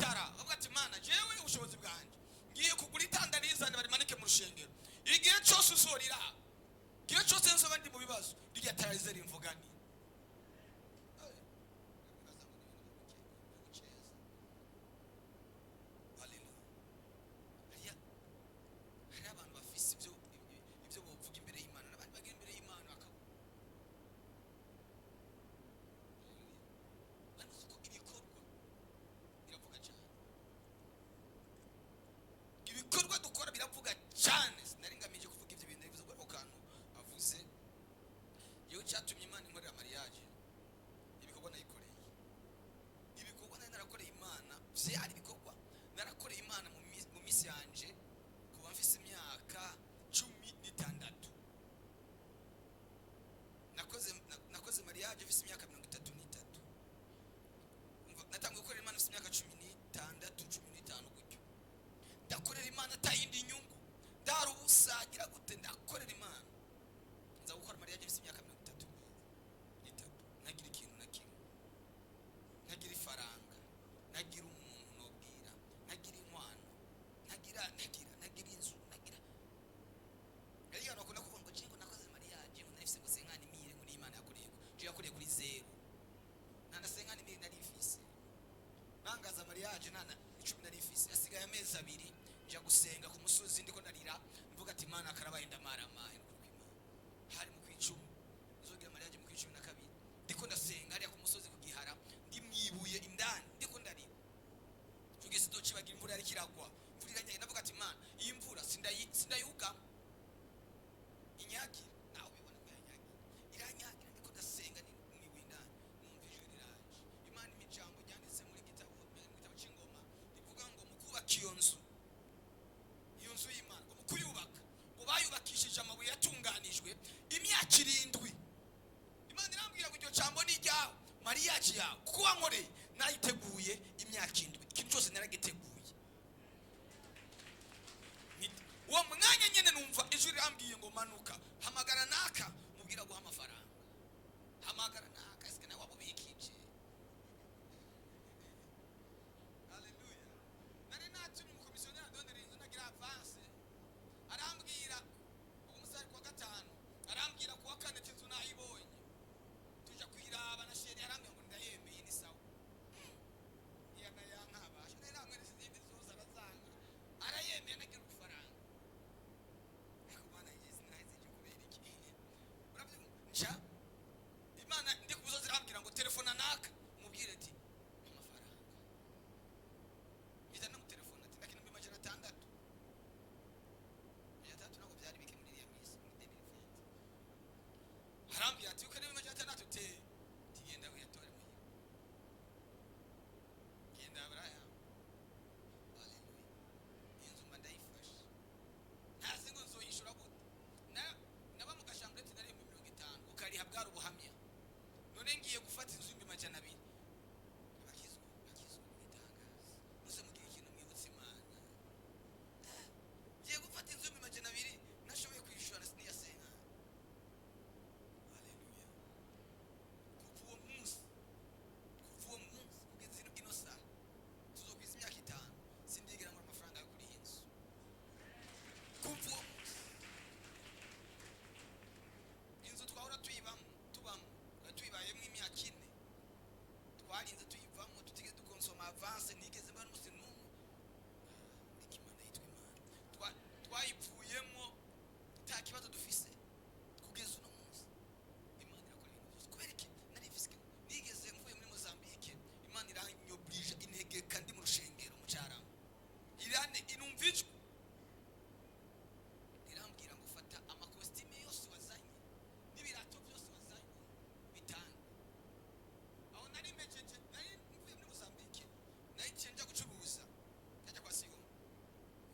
itara avuga ati mana jewe ubushobozi bwanje ngiye kugura itanda rizane barimanike mu rushengero igihe cyose uzorira igihe cyose nzoba ndi mu bibazo irya tara rize rimvugani cyatumye Imana inkorera mariage ibikorwa nayikoreye ibikorwa narakoreye Imana byari ibikorwa narakoreye Imana mu misi yanje kuba mfise imyaka 16 nakoze mariage mfise imyaka 33 natangiye gukorera Imana mfise imyaka 16 15 gutyo ndakorera Imana atayindi nyungu ndarubusagira gute ndakorera Imana nza gukora mariage mfise imyaka nagira ifaranga nagira umuntu nobwira nagira inkwano nagira inzu nagira ariyo nakunda kuvuga ngo jingo nakoze mariage ngo nafise ngo senkani mire ngo n'Imana yakoreye je yakoreye kuri zero nana senkani mire narifise nangaza mariage nana 10 narifise asigaye amezi 2 nja gusenga ku musozi ndiko ndarira mvuga ati Imana karabaye ndamarama hari mu kwicuma nzogira mariage mu kwicuma na kabiri ndiko ndasenga ari ku musozi kugihara ndimwibuye indani ndiko ndarira tugeze dokibagira imvura yari kiragwa imvura iranyage navuga ati Imana iyi mvura sindayuga inyagi nawe ubibona ko yanyagi iranyagi ndiko ndasenga ndimwibuye indani numva ijwi riraje Imana imijambo ryanditse muri gitabo cy'ingoma rivuga ngo mukubaka iyo nzu y'Imana ngo mukuyubaka ngo bayubakishije amabuye yatunganijwe imyaka 7 Imana irambwira ngo iryo jambo ni ryawe mariage yawe kuko wankoreye nayiteguye imyaka 7 ikintu cyose naragiteguye uwo mwanya nyene numva ijwi rambwiye ngo manuka hamagara naka mubwira guha amafaranga hamagara naka ese nawe wabubikije haleluya nari natumye umukomisiyoneri adondera inzu nagira avance arambwira umusari kwa 5 arambwira kuwa 4 inzu nayibonye tuja kwiraba na sheri arambwira ngo ndayemeye ni sawa yana yankabasha nari namweretse izindi zose arazanga arayemeye nagira ubufaranga akubana yezi nahise cyo kubera iki uravuga nca Imana ndi kubuzo zirambwira ngo telefona naka mubwire ati amafaranga bizana mu telefona ati nakina mbi majana 6 ya 3 nako byari bike muri ya misi muri 2020 harambwira ati ukane majana 6 te tigenda uyatore muhira genda Abraham haleluya inzu mandayifashe ntazi ngo nzoyishura gute naba mu gashambrete nari mu 50 ukariha bwari ubuhamya none ngiye gufata inzu mbi majana 2 bakizwa bitangaza muze mugiye ikintu mwibutse Imana ngiye gufata inzu mbi majana 2 nashoboye kwishura siniya senga haleluya kuvuwa munsi kugeza ino saa tuzokwiza imyaka 5 sindigira ngo amafaranga yo kuri inzu kuvuwa inzu twahora tubamo tuyibayemo imyaka 4 twarinze tuyivamo tutigeze dukonsoma avance nigeze mbana umusi n'umwe ikimana yitwa Imana twayipfuyemo nta kibazo dufise kugeza uno munsi Imana irakora ibintu byose kubera iki nari fisike nigeze mvuye muri Mozambique Imana iranyobrije intege kandi mu rushengero mu cyarama irane inumvijwe irambwira ngo fata amakostime yose wazanye n'ibirato byose wazanye bitanga aho nari mejeje nari mvuye muri Mozambique nari cyenja gucuruza najya kwa Sigo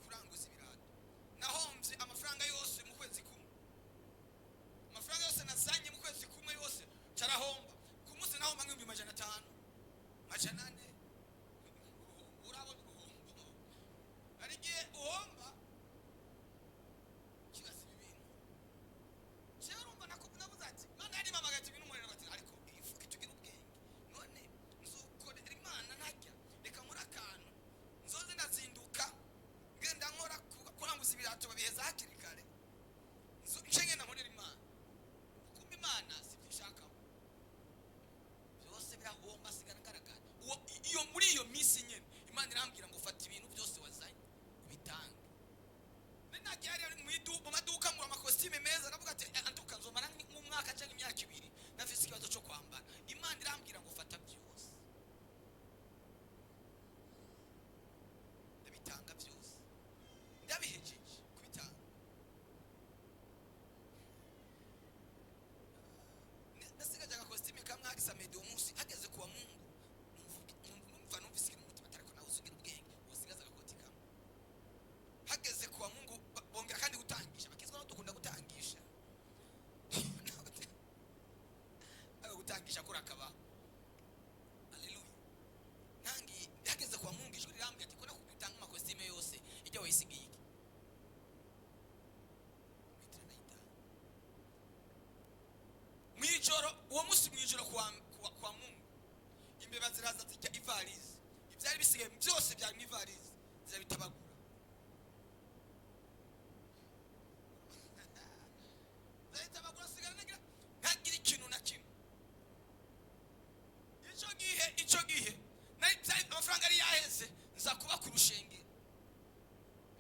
kuranguza ibirato nahomvye amafaranga yose mu kwezi kumwe amafaranga yose nazanye mu kwezi kumwe yose carahomba ku munsi nahomba nk'ibihumbi majana 5 majana 4 urabona uruhombo arigiye uhomba kibaza ibintu cyera urumva nabuze ati Mana yari mamagati ibintu umuriro ati ariko ifuka tugira ubwenge none nzokorera Imana najya reka muri akantu irambwira ngo fata ibintu byose wazanye ubitange. Nagiye ari mu maduka mu amakositime meza, navuga ati anduka nzomara nk'umwaka cyangwa imyaka 2 nafise ikibazo cyo kwambara. Imana irambwira ngo fata byose ndabitanga byose, ndabihejeje kubitanga. Nasigaje agakositime kamwe agisa medio munsi, ageze kuwa Mungu numva numvise ikintu mutima atariko nawe usugira ubwenge usigaza agakoti kamwe. Hageze kuwa Mungu bongera kandi gutangisha, bakizwa no dukunda gutangisha gutangisha kuri akaba. Haleluya. Nangi hageze kuwa Mungu ijwi rirambye ati kona kugitanga amakositime yose ijya wayisigiye iki mwijoro. Uwo musi mwijoro kwa Mungu imbeba ziraza zijya ivalizi, ibyari bisigaye byose byari mu ivalizi zirabitabagura. Zirabitabagura sigara ntagira ikintu na kimwe. Icyo gihe nari amafaranga ari yaheze nza kuba ku rushengero.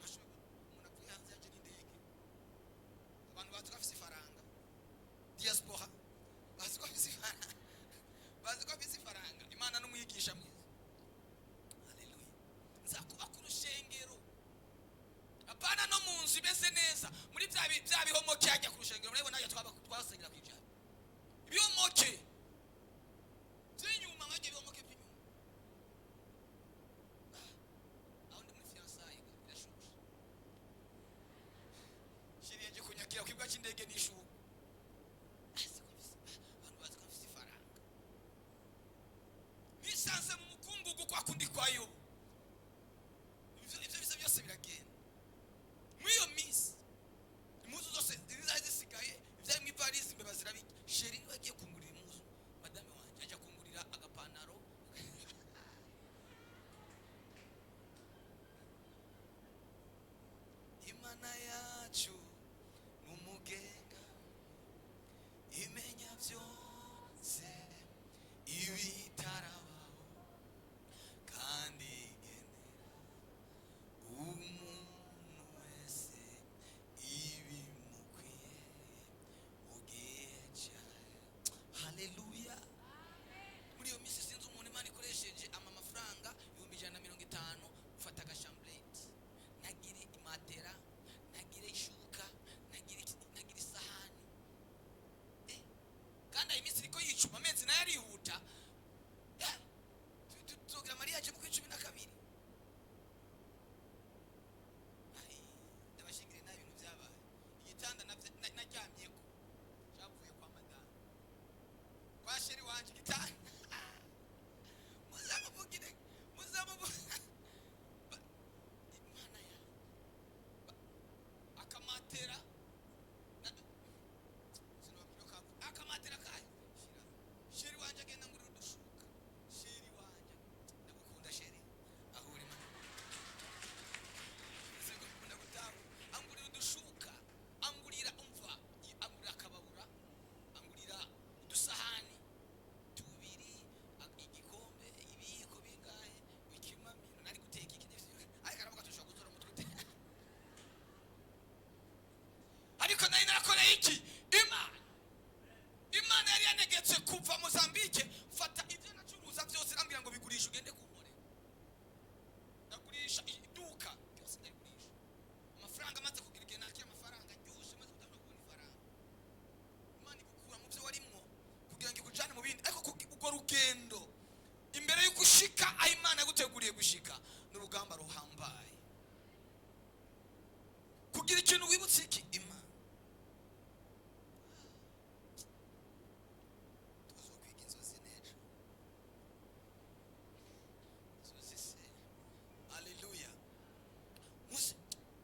Umuntu avuye hanze yaje n'indege, abantu bazi ko afise ifaranga, diaspora bazi ko afise ifaranga, bazi ko afise ifaranga. Imana n'umwigisha mwiza. Haleluya. Nza kuba ku rushengero, apana no mu nzu imeze neza, muri bya bihomoke ajya ku rushengero. Murebo nayo twasengera kwijana ibihomoke by'inyuma, nkaje bihomoke by'inyuma. Aho ndi muri fiançailles birashusha, shiriye nje kunyakira ku kibuga cy'indege n'ishuka. Abantu bazi ko afise ifaranga, bisanze mu mukungugu kwa kundi kwayo. Ibyo byose biragenda muri iyo minsi. Impuzu zose zari zisigaye ibyari mu ivalizi, imbeba zirabika. Sheri niwe agiye kungurira impuzu, madame wanjye ajya kungurira agapantaro. Imana yacu n'umugenga imenya byose ibitarabaho, kandi igenera umuntu wese ibimukwiye mu gihe cyayo. Haleluya. Muri iyo minsi sinzi umuntu Imana ikoresheje amafaranga 150 ufata agashambrete, nagire imatera, nagire ishuka, nagire isahani. Kandi iyi minsi niko yicuma, amezi nayo arihuta. Tuzogira mariage mu 12. Ndabashingire nabi ibintu byabaye. Igitanda naryamyeko cyavuye kwa madame, kwa sheri wanje igitanda. Muzamuvugire Imana ya akamatera akamatera kayo sheri wanje agenda ngurira udushuka. Sheri wanje ndagukunda sheri, aho uri Imana ndagukunda gutaha. Angurira udushuka, angurira umva, angurira akababura, angurira udusahani 2, igikombe, ibiyiko bingahe, ikimamiro. Nari guteka iki n'ivyo ariko aravuga tushobora guzora umutwe. Ariko nari narakoreye iki? Imana yari yanegetse kuva Mozambique, fata ibyo nacuruza byose arambwira ngo bigurisha ugende kumpore. Ndagurisha iduka byose ndabigurisha. Amafaranga amaze kugira igihe nakira amafaranga byose maze gutanga kubona ifaranga. Imana igukura mu byo warimwo kugira ngo ikujane mu bindi. Ariko ugo rugendo imbere yo gushika aho Imana yaguteguriye gushika n'urugamba ruhambaye. Kugira ikintu wibutse iki Imana. Tuzokwiga inzozi nejo. Inzozi se. Haleluya.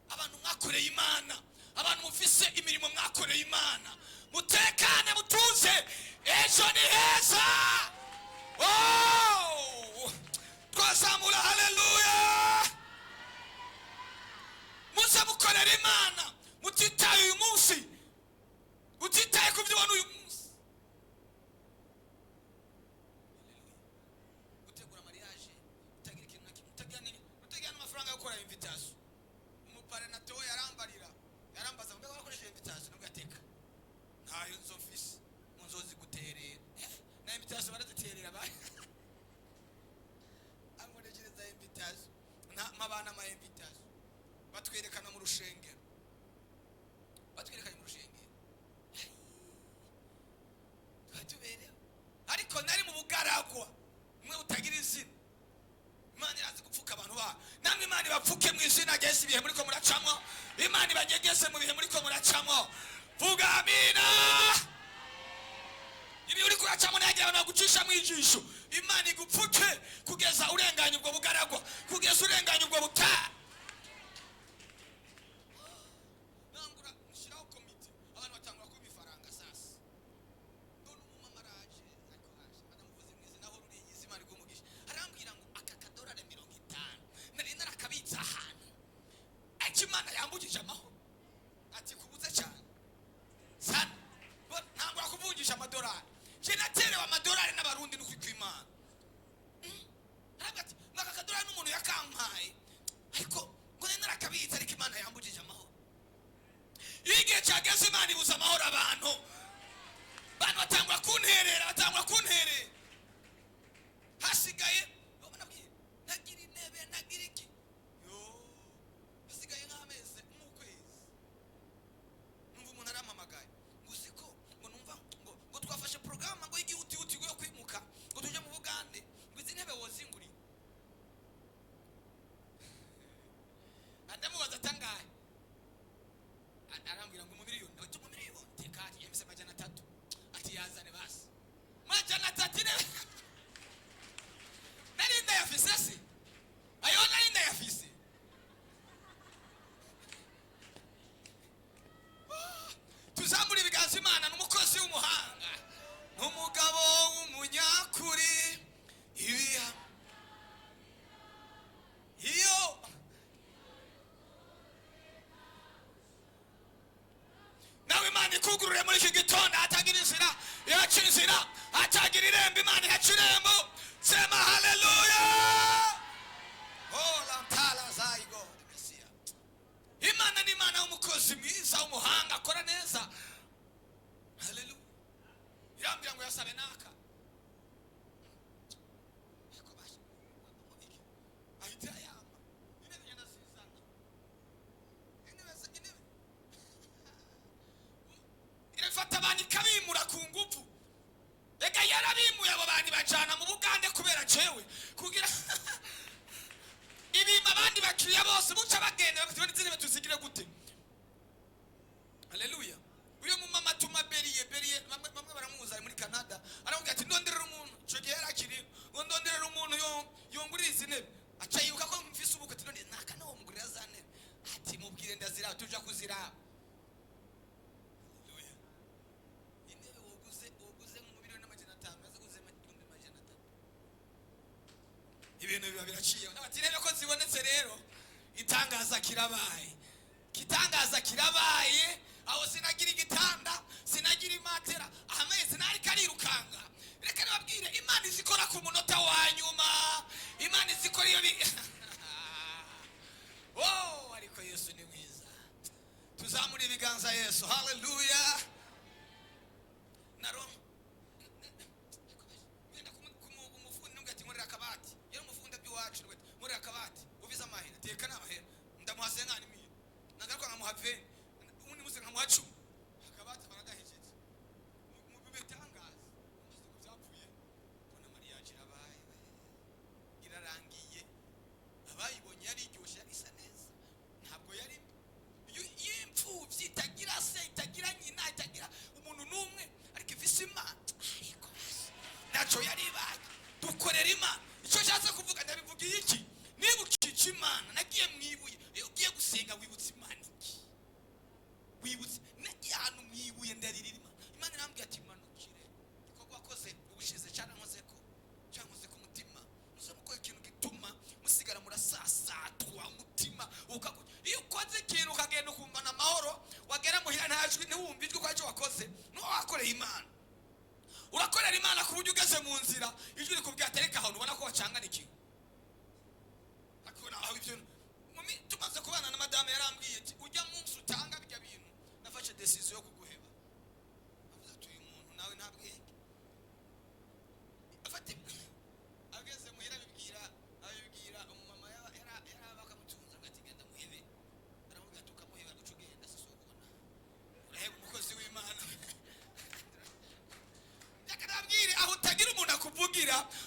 Abantu mwakoreye Imana, abantu mufise imirimo mwakoreye Imana, mutekane mutuze, ejo ni heza. Twazamura haleluya. Muze mukorera Imana, mutitaye uyu munsi, utitaye ku byo ubona uyu munsi. Haleluya. Gutegura mariage utagira ikintu na kimwe, utagira batwerekana mu rushengero, batwerekanye mu rushengero twatuberewe, ariko nari mu bugaragwa mwe utagira izina. Imana irazi gupfuka abantu ba namwe, Imana ibapfuke mu izina ry'Yesu ibihe muri ko muracamo, Imana ibagegeze mu bihe muri ko muracamo. Vuga amina. Ibi uri kuracamo nagiye abantu bagucisha mu ijisho, Imana igupfuke kugeza urenganya ubwo bugaragwa, kugeza urenganya ubwo buta. Nangura nshiraho komite, abantu batangura kuba ifaranga sasa. None umumama araje, ariko haje madamuvuze mwize naho ruri yizi Imana igumugisha. Arambwira ngo aka kadorari 50 nari narakabitsa ahantu, ati Imana yambugije amahoro, ati kubuze cyane sana, ntabwo akuvunjisha amadorari. Je naterewe amadorari n'abarundi nuko kw'Imana. Arabati ngaka kadorari n'umuntu yakampaye, ariko ngo narakabitsa, ariko Imana yambugije amahoro. Igihe cyageze Imana ibuza amahoro abantu, bantu batangwa kunterera, batangwa kunterera. Hasigaye nabwiye nagira intebe, nagira iki, yo hasigaye nk'amezi mu kwezi. Numva umuntu arampamagaye ngo siko ngo numva ngo twafashe programme ngo y'igihutihuti yo kwimuka ngo tuje mu Bugande, ngo izi ntebe wozinguri. Adamubaza tangaye, arambwira ngo mu miliyoni tekati yemise 300, ati yazane basi 300 ne narinda yafise se ayo narinda yafise. Tuzamura ibiganza Imana n'umukozi w'umuhanga n'umugabo w'umunyakuri. Ibiya iyo nawe Imana ikugurure muri iki gitondo, atagira inzira yaca inzira, atagira irembo Imana yaca irembo. Sema haleluya. Oh lantala zaigo Mesia. Imana ni Imana w'umukozi mwiza w'umuhanga akora neza. Haleluya. Irambira ngo yasabe naka, ariko bashi mubiki ahita yamba intebe nyana zizana intebe irafata abantu ikabimura ku ngufu. Ega yarabimuye abo bantu bajana mu Bugande kubera cewe kugira ibima abandi bakiriya bose buca bagenda bakati intebe tuzigire gute. Haleluya. Uyo mu mama tuma beriye bamwe baramuza muri Canada, aramubwira ati ndonderera umuntu cyo gihe yakiri ngo ndonderera umuntu yongurira izi ntebe, aca yibuka ko mfise ubukwe ati none naka nawo mugurira za ntebe, ati mubwire ndazira tuja kuzira. Haleluya. Intebe woguze mu 1,500,000 azaguze 1,500,000. Ibintu biba biraciye n'abati intebe ko zibonetse rero itangaza kirabaye, kitangaza kirabaye. Aho sinagira igitanda, sinagira imatera, amezi nari karirukanga. Reka nababwire Imana izikora ku munota wa nyuma, Imana izikora iyo oh ariko Yesu ni mwiza. Tuzamura ibiganza Yesu. Haleluya. Naro nenda kumufundi ngati nkorera akabati, yero mufunda by'iwacu rwete nkorera akabati uviza amahera teka n'amahera ndamuhase nkani mimi nagaruka nkamuhave undi muze nkamuhacu akabati baragahejeje mu bibetangaza umusiko byapfuye bona Maria kirabaye irarangiye, abayibonye yari iryoshe yari isa neza, ntabwo yari y'impfuvyi itagira se itagira nyina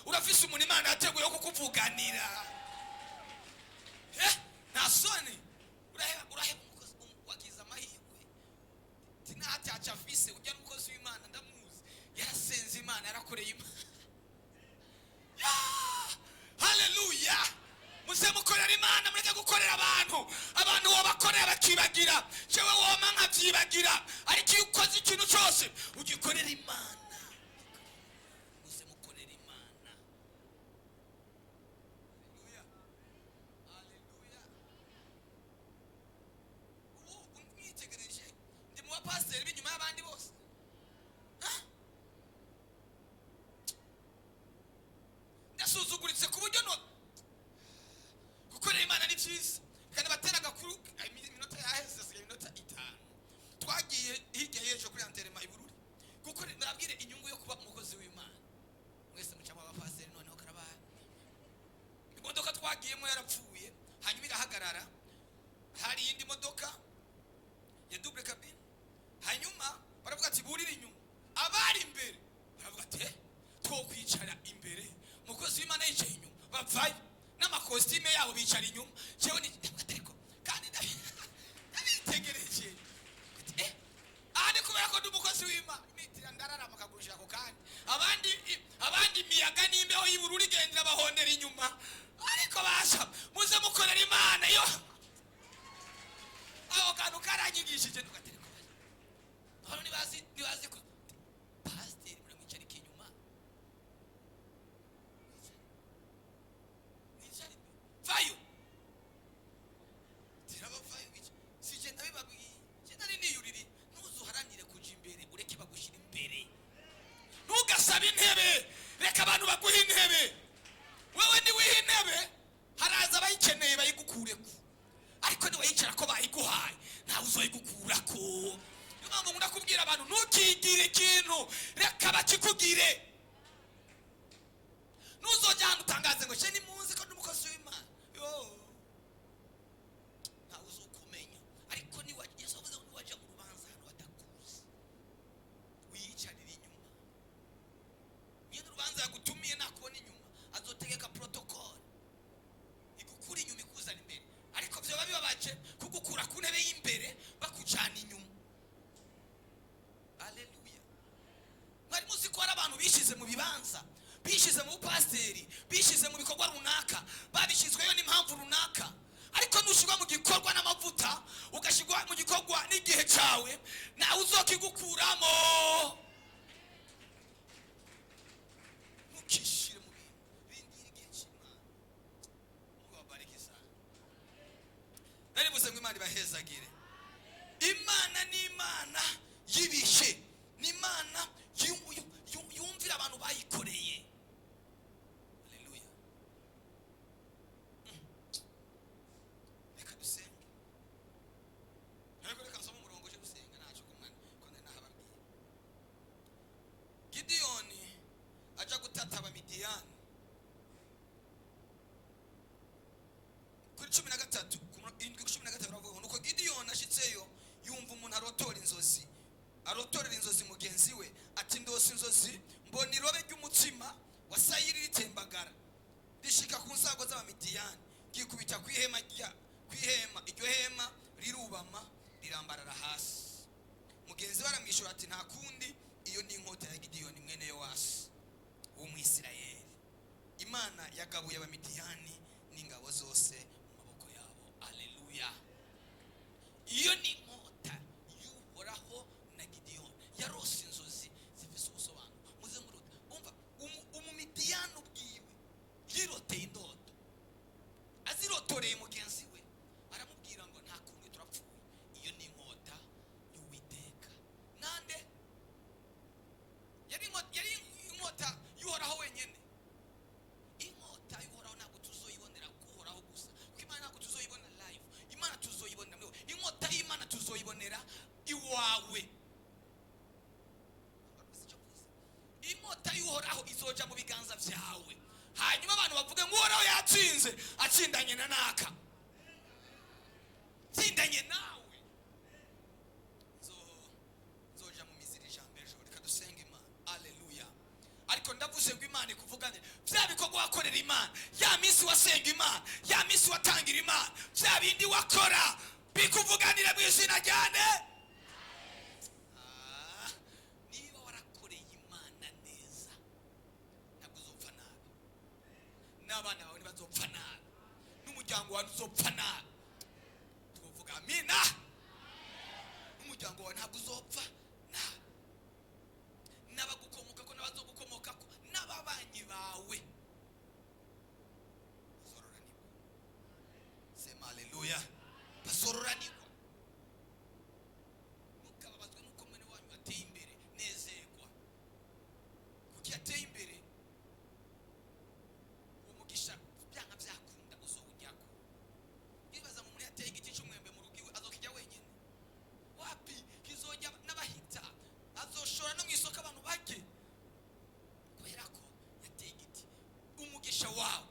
urafise umuntu Imana yateguye kukuvuganira. Nta soni uraheba umukozi wagize amahirwe tinati acafise ujya n'umukozi w'Imana ndamuzi yarasenze Imana yarakoreye Imana. Haleluya. Muze mukorera Imana, mureke gukorera abantu wobakorera bakibagira, jewe woma nkavyibagira, ariko iyo ukoze ikintu cyose ugikorera Imana. Muze mukorera Imana. Haleluya. Ubu mwitegereje ndi mu bapasiteri b'inyuma y'abandi bose. Ndasuzuguritse ku buryo gukorera Imana ni byiza. Kandi batera gakuru iminota yaheze iminota 5 twagiye hirya y'ejo kuri Anterema Ibururi gukorera ndabwire inyungu yo kuba umukozi w'Imana. Mwese mucamo abapasiteri noneho karabaye imodoka twagiyemo yarapfuye hanyuma irahagarara, hari indi modoka ya double cabine, hanyuma baravuga ati burira inyuma, abari imbere baravuga ati twokwicara imbere, umukozi w'Imana yicaye inyuma, bavayo n'amakositime yabo bicara inyuma, jewe ni ndagateko kandi ndabitegereje ahandi kubera ko ndi umukozi w'Imana imitira ndararama kagurishira ko kandi abandi miyaga n'imbeho y'Ibururi igendera bahondera inyuma, ariko basha muze mukorera Imana. Yo aho kantu karanyigishije ndugateko hano nibazi ko pasiteri muramwicara ikinyuma vayo tirabavayo iki sije ndabibabwiye cyane niyuriri ntuzuharanire kuja imbere, ureke bagushira imbere, ntugasabe intebe, reka abantu baguha intebe. Wewe ni wiha intebe haraza abayikeneye bayigukureko, ariko ni wayicara ko bayiguhaye ntawe uzoyigukurako. Niyo mpamvu nkunda kubwira abantu ntukigire ikintu, reka bakikugire. Nuzojya hano utangaze ngo ni muzi ko ndi umukozi w'Imana, ntawe uzokumenya. Ariko Yesu avuze ngo niwajya mu rubanza hano batakuzi wiyicarira inyuma. Nyine urubanza yagutumiye nakubona inyuma azotegeka protocol igukura inyuma ikuzana imbere, ariko vyoba bibabaje kugukura ku ntebe y'imbere bakujana inyuma. Haleluya. Mwari muzi ko hari abantu bishize mu bibanza, bishize mu pasiteri, bishize mu bikorwa runaka, babishizweyo n'impamvu runaka, ariko nushirwa mu gikorwa n'amavuta, ugashirwa mu gikorwa n'igihe cyawe, nawe uzokigukuramo. Mukishire mu bindi igihe cy'Imana. Ngo babarike sana. Naribuze ngo Imana ibahezagire. Imana ni Imana yibishe, ni Imana yumvira abantu bayikoreye. Haleluya. Reka dusenge. Reka nsoma umurongo cyo gusenga naco kumwana ko nahababwiye. Gideyoni aja gutata abamidiyani kuri 13 baravuga nuko Gideyoni ashitseyo yumva umuntu arotorera inzozi mugenzi we ati ndose inzozi mbona irobe ry'umutsima wasayiri ritembagara rishika ku nsago z'abamidiyani, gikubita kwihema iryo hema rirubama rirambarara hasi. Mugenzi we aramwishura ati nta kundi, iyo ni inkota ya Gideyoni mwene Yowasi w'Umwisirayeli. Imana yagabuye abamidiyani n'ingabo zose mu maboko yabo. Haleluya. Iyo ni inkota y'Uhoraho na Gideyoni yarose inzozi zifise ubusobanuro. Muze muruta umva umumidiyani ubwiwe yiroteye indoto, azirotoreye mugenzi we, aramubwira ngo nta kuntu turapfuye. Iyo ni inkota y'Uwiteka. Nande yari inkota y'Uhoraho wenyene. Inkota y'Uhoraho ntabwo tuzoyibonera kuhoraho gusa, kuko Imana ntabwo tuzoyibona live. Imana tuzoyibonera mwe, inkota y'Imana tuzoyibonera iwawe. Inkota y'Uhoraho izoja mu biganza vyawe, hanyuma abantu bavuge ngo Uhoraho yatsinze, atsindanye na naka, tsindanye nawe. Nzoja mu miziri jambo ejo. Reka dusenge Imana. Haleluya. Ariko ndavuze ngo Imana ikuvugane gikorwa wakorera Imana, ya minsi wasenga Imana, ya minsi watangira Imana, bya bindi wakora bikuvuganira mu izina ryane. Niba warakoreye Imana neza ntabwo uzopfa nabi, n'abana bawe ntibazopfa nabi, n'umuryango wawe uzopfa nabi. Tuvuga amina. N'umuryango wawe ntabwo uzopfa nabi, n'abagukomoka ko n'abazogukomoka ko n'ababanyi bawe bazororanirwa. Sema haleluya. Bazororanirwa. Ntukababazwe nuko mwene wanyu ateye imbere, nezerwa kuko yateye imbere. Uwo mugisha byanga byakunda uzowujyako. Nibaza mu muri yateye igiti cy'umwembe mu rugo iwe azokijya wenyine? Wapi? Kizojya n'abahita, azoshora no mu isoko abantu bake, kubera ko yateye igiti. Umugisha wawe